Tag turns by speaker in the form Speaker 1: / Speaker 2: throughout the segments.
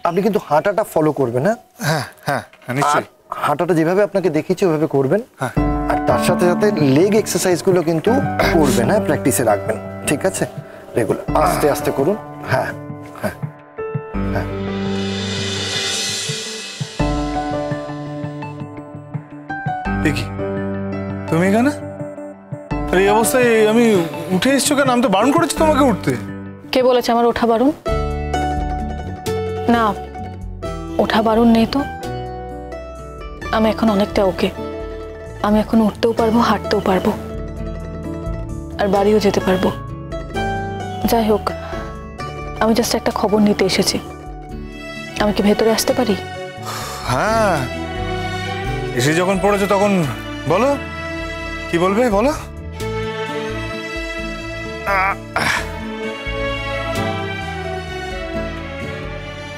Speaker 1: আপনি কিন্তু হাঁটাটা ফলো করবেন।
Speaker 2: হ্যাঁ হ্যাঁ নিশ্চয়ই,
Speaker 1: হাঁটাটা যেভাবে আপনাকে দেখিয়েছি ওইভাবে করবেন।
Speaker 2: হ্যাঁ,
Speaker 1: আর তার সাথে সাথে লেগ এক্সারসাইজগুলো কিন্তু করবেন, হ্যাঁ প্র্যাকটিসে রাখবেন, ঠিক আছে? রেগুলার আস্তে আস্তে করুন। হ্যাঁ হ্যাঁ হ্যাঁ।
Speaker 2: দেখি তুমি এখানে আর এই অবস্থায় আমি উঠে এসছো কেন? আমি তো বারণ করেছি তোমাকে উঠতে।
Speaker 3: কে বলেছে আমার ওঠা বারণ? না, ওঠা বারণ নেই তো। আমি এখন অনেকটা ওকে। আমি এখন উঠতেও পারবো, হাঁটতেও পারবো, আর বাড়িও যেতে পারবো। যাই হোক, আমি জাস্ট একটা খবর নিতে এসেছি। আমি কি ভেতরে আসতে পারি?
Speaker 2: হ্যাঁ, এসে যখন পড়েছো তখন বলো, কি বলবে বলো।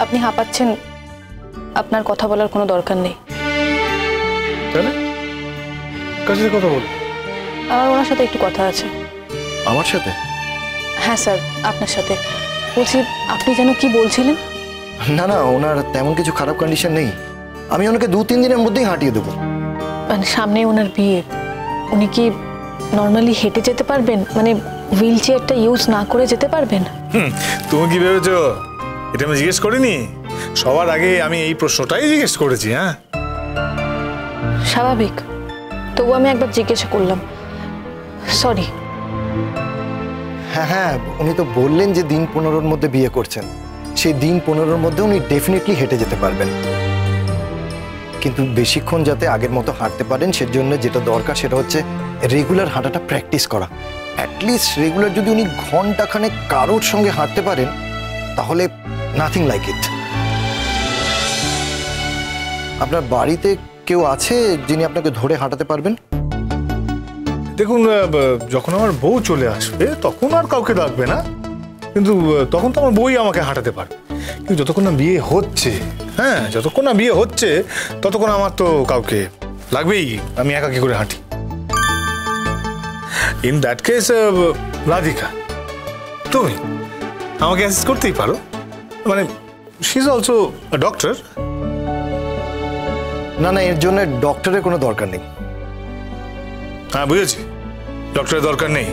Speaker 3: আপনি হাঁপাচ্ছেন, আপনার কথা বলার কোনো দরকার নেই।
Speaker 2: তাহলে কার সাথে কথা বল?
Speaker 3: আমার ওনার সাথে একটু কথা আছে।
Speaker 1: আমার সাথে?
Speaker 3: হ্যাঁ স্যার, আপনার সাথে। বলছি, আপনি যেন কি বলছিলেন?
Speaker 1: না না, ওনার তেমন কিছু খারাপ কন্ডিশন নেই। আমি ওনাকে 2-3 দিনের মধ্যেই হাঁটিয়ে দেবো।
Speaker 3: মানে সামনে ওনার বিয়ে, উনি কি নর্মালি হেঁটে যেতে পারবেন? মানে হুইল চেয়ারটা ইউজ না করে যেতে পারবেন?
Speaker 2: তুমি কি ভেবেছো এটা আমি জিজ্ঞেস করিনি? সবার আগে আমি এই প্রশ্নটাই জিজ্ঞেস করেছি। হ্যাঁ,
Speaker 3: স্বাভাবিক। তবু আমি একবার জিজ্ঞাসা করলাম, সরি।
Speaker 1: হ্যাঁ হ্যাঁ, উনি তো বললেন যে দিন 15-র মধ্যে বিয়ে করছেন। সেই দিন 15-র মধ্যে উনি ডেফিনেটলি হেঁটে যেতে পারবেন, কিন্তু বেশিক্ষণ যাতে আগের মতো হাঁটতে পারেন সেজন্য যেটা দরকার সেটা হচ্ছে রেগুলার হাঁটাটা প্র্যাকটিস করা। অ্যাটলিস্ট রেগুলার যদি উনি ঘন্টাখানেক কারোর সঙ্গে হাঁটতে পারেন তাহলে নাথিং লাইক ইট। আপনার বাড়িতে কেউ আছে যিনি আপনাকে ধরে হাঁটাতে পারবেন?
Speaker 2: দেখুন, যখন আমার বউ চলে আসবে তখন আর কাউকে লাগবে না, কিন্তু তখন তো আমার বউই আমাকে হাঁটাতে পারবে। কিন্তু যতক্ষণ না বিয়ে হচ্ছে, হ্যাঁ যতক্ষণ না বিয়ে হচ্ছে ততক্ষণ আমার তো কাউকে লাগবেই। আমি একা কি করে হাঁটি? ইন দ্যাট কেস রাধিকা, তুমি আমাকে অ্যাসিস্ট করতেই পারো। মানে she is also a doctor.
Speaker 1: না না, এর জন্য ডক্টরের কোনো দরকার নেই।
Speaker 2: হ্যাঁ বুঝেছি, ডক্টরের দরকার নেই।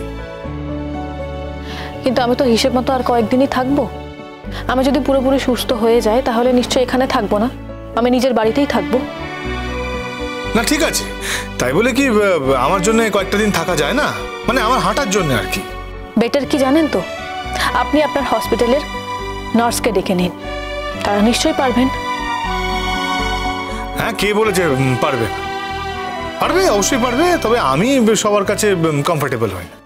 Speaker 3: কিন্তু আমি তো হিসেব মতো আর কয়েকদিনই থাকবো। আমি যদি পুরোপুরি সুস্থ হয়ে যাই তাহলে নিশ্চয়ই এখানে থাকবো না, আমি নিজের বাড়িতেই থাকবো।
Speaker 2: না ঠিক আছে, তাই বলে কি আমার জন্য কয়েকটা দিন থাকা যায় না? মানে আমার হাঁটার জন্য আর কি।
Speaker 3: বেটার কি জানেন তো, আপনি আপনার হসপিটালের নার্সকে ডেকে নিন, তারা নিশ্চয়ই পারবেন।
Speaker 2: হ্যাঁ, কে বলেছে পারবে? পারবে, অবশ্যই পারবে, তবে আমি সবার কাছে কমফোর্টেবল হই না।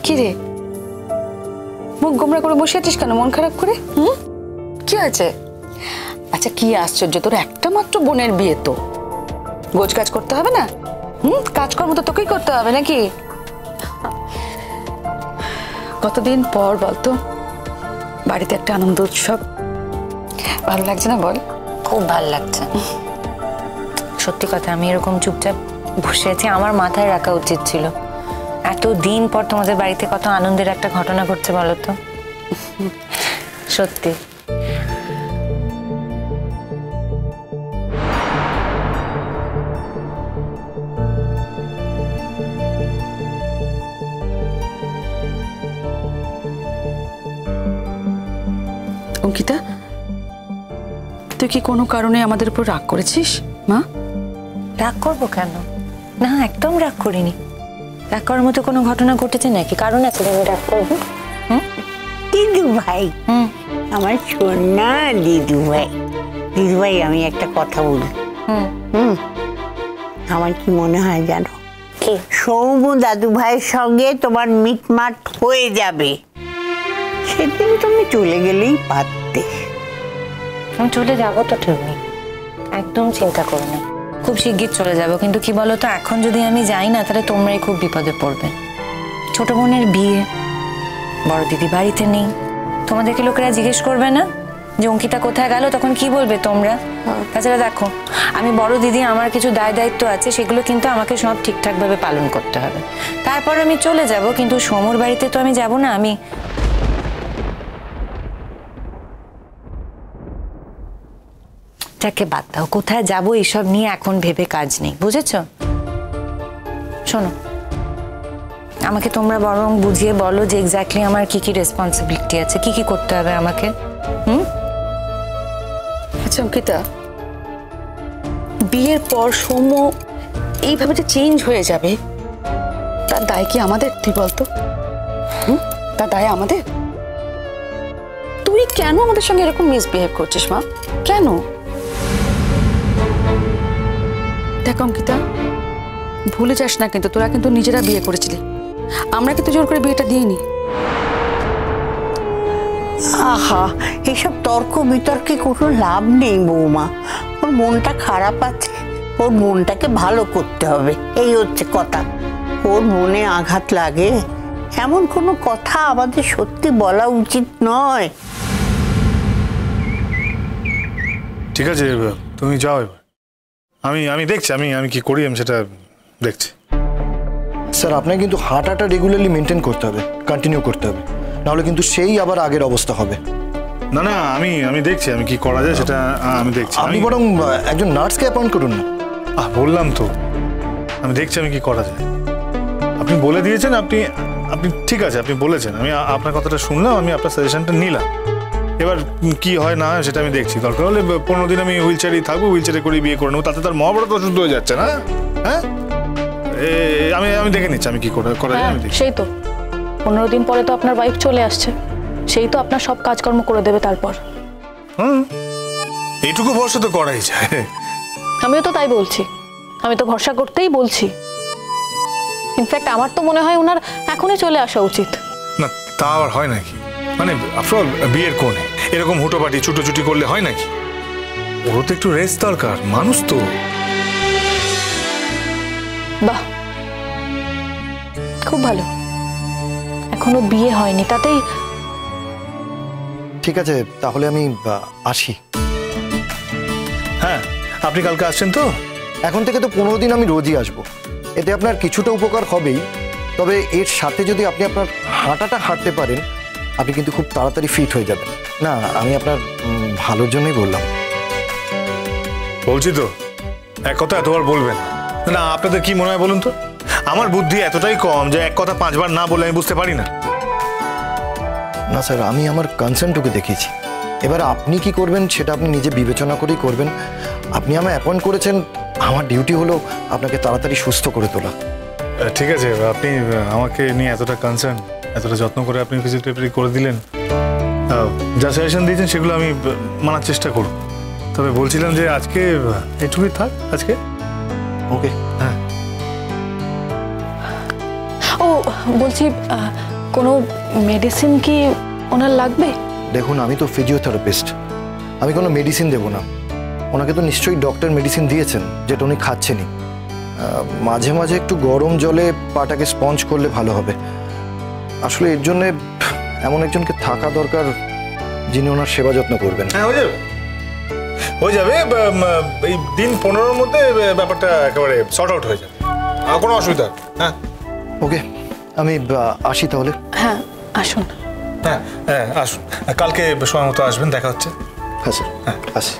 Speaker 4: কি রে, মুখ গোমরা করে বসে আছিস কেন? মন খারাপ করে? কি আছে? আচ্ছা কি আশ্চর্য, তোর একটা মাত্র বোনের বিয়ে, তো গোছ কাজ করতে হবে না? কাজকর্ম তো তোকেই করতে হবে নাকি? কতদিন পর বলতো বাড়িতে একটা আনন্দ উৎসব, ভালো লাগছে না বল?
Speaker 5: খুব ভালো লাগছে, সত্যি কথা। আমি এরকম চুপচাপ বসে আছি, আমার মাথায় রাখা উচিত ছিল। এতদিন পর তোমাদের বাড়িতে কত আনন্দের একটা ঘটনা ঘটছে বলো তো। সত্যি
Speaker 4: অঙ্কিতা, তুই কি কোনো কারণে আমাদের উপর রাগ করেছিস মা?
Speaker 5: রাগ করবো কেন? না, একদম রাগ করিনি। রাগ করার মতো কোনো ঘটনা ঘটেছে নাকি? কারণ আছে আমি রাগ করবো?
Speaker 6: দিদু ভাই, আমার সোনা দিদু ভাই। দিদু ভাই, আমি একটা কথা বলি। আমার কি মনে হয় জানো? সৌম দাদু ভাইয়ের সঙ্গে তোমার মিটমাট হয়ে যাবে। সেদিন তুমি চলে গেলেই পারতে।
Speaker 5: আমি চলে যাবো তো তুমি একদম চিন্তা করো না, খুব শিগগির চলে যাবো। কিন্তু কি বলতো, এখন যদি আমি যাই না তাহলে তোমরাই খুব বিপদে পড়বে। ছোট বোনের বিয়ে, বড় দিদি বাড়িতে নেই, তোমাদেরকে লোকেরা জিজ্ঞেস করবে না যে অঙ্কিতা কোথায় গেল? তখন কি বলবে তোমরা? তাছাড়া দেখো, আমি বড় দিদি, আমার কিছু দায় দায়িত্ব আছে, সেগুলো কিন্তু আমাকে সব ঠিকঠাকভাবে পালন করতে হবে। তারপর আমি চলে যাব, কিন্তু সমর বাড়িতে তো আমি যাব না। আমি তাকে বাদ দাও, কোথায় যাবো এইসব নিয়ে এখন ভেবে কাজ নেই, বুঝেছো? শোনো, আমাকে তোমরা বরং বুঝিয়ে বলো যে এক্স্যাক্টলি আমার কি কি রেসপন্সিবিলিটি আছে, কি কি করতে হবে আমাকে।
Speaker 4: আচ্ছা অঙ্কিতা, বিয়ের পর সৌম্য এইভাবে যে চেঞ্জ হয়ে যাবে, তার দায় কি আমাদের? তুই বলতো, তার দায় আমাদের? তুই কেন আমাদের সঙ্গে এরকম মিসবিহেভ করছিস মা? কেন? দেখ অঙ্কিতা, ভুলে যাস না কিন্তু তোরা কিন্তু নিজেরা বিয়ে করেছিলি, আমরা কিন্তু জোর করে বিয়েটা দিইনি।
Speaker 6: আহা, এসব তর্ক বিতর্কে কোনো লাভ নেই বৌমা। ওর মনটা খারাপ আছে, ওর মনটাকে ভালো করতে হবে, এই হচ্ছে কথা। ওর মনে আঘাত লাগে এমন কোনো কথা আমাদের সত্যি বলা উচিত নয়।
Speaker 2: ঠিক আছে, তুমি যাও এবার। আমি দেখছি, আমি কি করি আমি সেটা দেখছি।
Speaker 1: স্যার, আপনাকে কিন্তু হাঁটাটা রেগুলারলি মেনটেন করতে হবে, কন্টিনিউ করতে হবে, নাহলে কিন্তু সেই আবার আগের অবস্থা হবে।
Speaker 2: না না, আমি দেখছি আমি কি করা যায় সেটা আমি দেখছি।
Speaker 1: আপনি বরং একজন নার্সকে অ্যাপয়েন্ট করুন না।
Speaker 2: বললাম তো, আমি দেখছি আমি কি করা যায়। আপনি বলে দিয়েছেন, আপনি ঠিক আছে, আপনি বলেছেন, আমি আপনার কথাটা শুনলাম, আমি আপনার সাজেশনটা নিলাম। এবার কি হয় না সেটা আমি দেখছি। দরকার হলে 15 দিন আমি হুইল চেয়ারেই থাকবো, হুইল চেয়ারে করে বিয়ে করে নেবো, তাতে তার মহাভারত অসুস্থ হয়ে যাচ্ছে না। হ্যাঁ, আমি দেখে নিচ্ছি আমি কি করা যায়। আমি দেখি।
Speaker 3: সেই তো 15 দিন পরে তো আপনার ওয়াইফ চলে আসছে, সেই তো আপনার সব কাজকর্ম করে দেবে তারপর।
Speaker 2: এইটুকু ভরসা তো করাই যায়।
Speaker 3: আমিও তো তাই বলছি, আমি তো ভরসা করতেই বলছি। ইনফ্যাক্ট আমার তো মনে হয় ওনার এখনই চলে আসা উচিত।
Speaker 2: না, তা আবার হয় নাকি? মানে আফটার বিয়ের কোণে এরকম হুটোপাটি ছুটোছুটি করলে হয় নাকি? ওরও তো একটু রেস্ট দরকার, মানুষ তো।
Speaker 3: বাহ, খুব ভালো, এখনো বিয়ে হয়নি, তাতেই।
Speaker 1: ঠিক আছে, তাহলে আমি আসি।
Speaker 2: হ্যাঁ, আপনি কালকে আসছেন তো?
Speaker 1: এখন থেকে তো 15 দিন আমি রোজই আসবো, এতে আপনার কিছুটা উপকার হবেই। তবে এর সাথে যদি আপনি আপনার হাঁটাটা হাঁটতে পারেন, আপনি কিন্তু খুব তাড়াতাড়ি ফিট হয়ে যাবেন। না, আমি আপনার ভালোর জন্যই বললাম।
Speaker 2: বলছি তো, এক কথা এতবার বলবেন না। আপনাদের কি মনে হয় বলুন তো? আমার বুদ্ধি এতটাই কম যে এক কথা 5 বার না বলে আমি বুঝতে পারি না।
Speaker 1: না স্যার, আমি আমার কনসার্নটুকু দেখিয়েছি। এবার আপনি কি করবেন সেটা আপনি নিজে বিবেচনা করেই করবেন। আপনি আমায় অ্যাপয়েন্ট করেছেন, আমার ডিউটি হলো আপনাকে তাড়াতাড়ি সুস্থ করে তোলা।
Speaker 2: ঠিক আছে, আপনি আমাকে নিয়ে এতটা কনসার্ন, এতটা যত্ন করে আপনি ফিজিওথেরাপি করে দিলেন, যা সাজেশন দিয়েছেন সেগুলো আমি মানার চেষ্টা করব। তবে বলছিলাম যে আজকে এটুকুই থাক আজকে।
Speaker 1: ওকে।
Speaker 2: হ্যাঁ।
Speaker 3: ও বলছি, কোনো মেডিসিন কি ওনার লাগবে?
Speaker 1: দেখুন, আমি তো ফিজিওথেরাপিস্ট, আমি কোনো মেডিসিন দেবো না। ওনাকে তো নিশ্চয়ই ডক্টর মেডিসিন দিয়েছেন, যেটা উনি খাচ্ছেনই। মাঝে মাঝে একটু গরম জলে পাটাকে স্পঞ্জ করলে ভালো হবে। আসলে এর জন্যে এমন একজনকে থাকা দরকার যিনি ওনার সেবা যত্ন করবেন।
Speaker 2: হ্যাঁ, হয়ে যাবে। এই দিন 15-র মধ্যে ব্যাপারটা একেবারে সর্ট আউট হয়ে যাবে, কোনো অসুবিধা। হ্যাঁ,
Speaker 1: ওকে, আমি আসি তাহলে।
Speaker 3: হ্যাঁ, আসুন।
Speaker 2: হ্যাঁ হ্যাঁ, আসুন, কালকে সময় মতো আসবেন, দেখা হচ্ছে।
Speaker 1: হ্যাঁ স্যার,
Speaker 2: হ্যাঁ,
Speaker 1: আসি।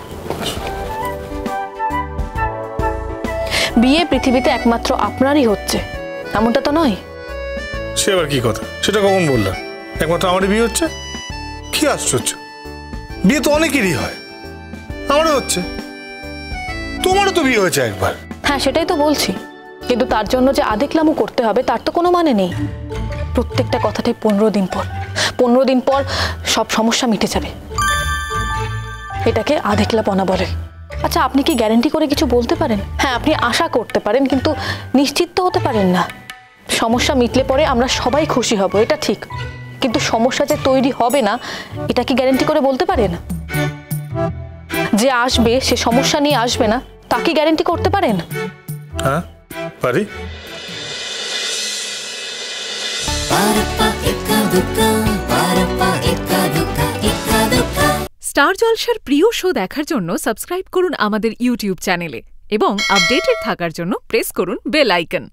Speaker 3: বিয়ে পৃথিবীতে একমাত্র আপনারই হচ্ছে, এমনটা তো নয়।
Speaker 2: সে আবার কি কথা? সেটা কখন বললাম? একমাত্র আমারই বিয়ে হচ্ছে? কি আশ্চর্য! বিয়ে তো অনেকেরই হয়, আমারও হচ্ছে। তোমারও তো বিয়ে হয়েছে একবার।
Speaker 3: হ্যাঁ, সেটাই তো বলছি, কিন্তু তার জন্য যে আদেকলামও করতে হবে তার তো কোনো মানে নেই। প্রত্যেকটা কথাটাই 15 দিন পর, 15 দিন পর সব সমস্যা মিটে যাবে। এটাকে আদেকলাপনা বলে। আচ্ছা, আপনি কি গ্যারান্টি করে কিছু বলতে পারেন? হ্যাঁ, আপনি আশা করতে পারেন, কিন্তু নিশ্চিত তো হতে পারেন না। সমস্যা মিটলে পরে আমরা সবাই খুশি হব, এটা ঠিক, কিন্তু সমস্যা যে তৈরি হবে না এটা কি গ্যারান্টি করে বলতে পারেন? যে আসবে সে সমস্যা নিয়ে আসবে না, তা কি গ্যারান্টি করতে পারেন?
Speaker 2: হ্যাঁ, পারি।
Speaker 7: Para pa eka duka, star জলসার প্রিয় শো দেখার জন্য সাবস্ক্রাইব করুন আমাদের ইউটিউব চ্যানেলে এবং আপডেটেড থাকার জন্য প্রেস করুন বেল আইকন।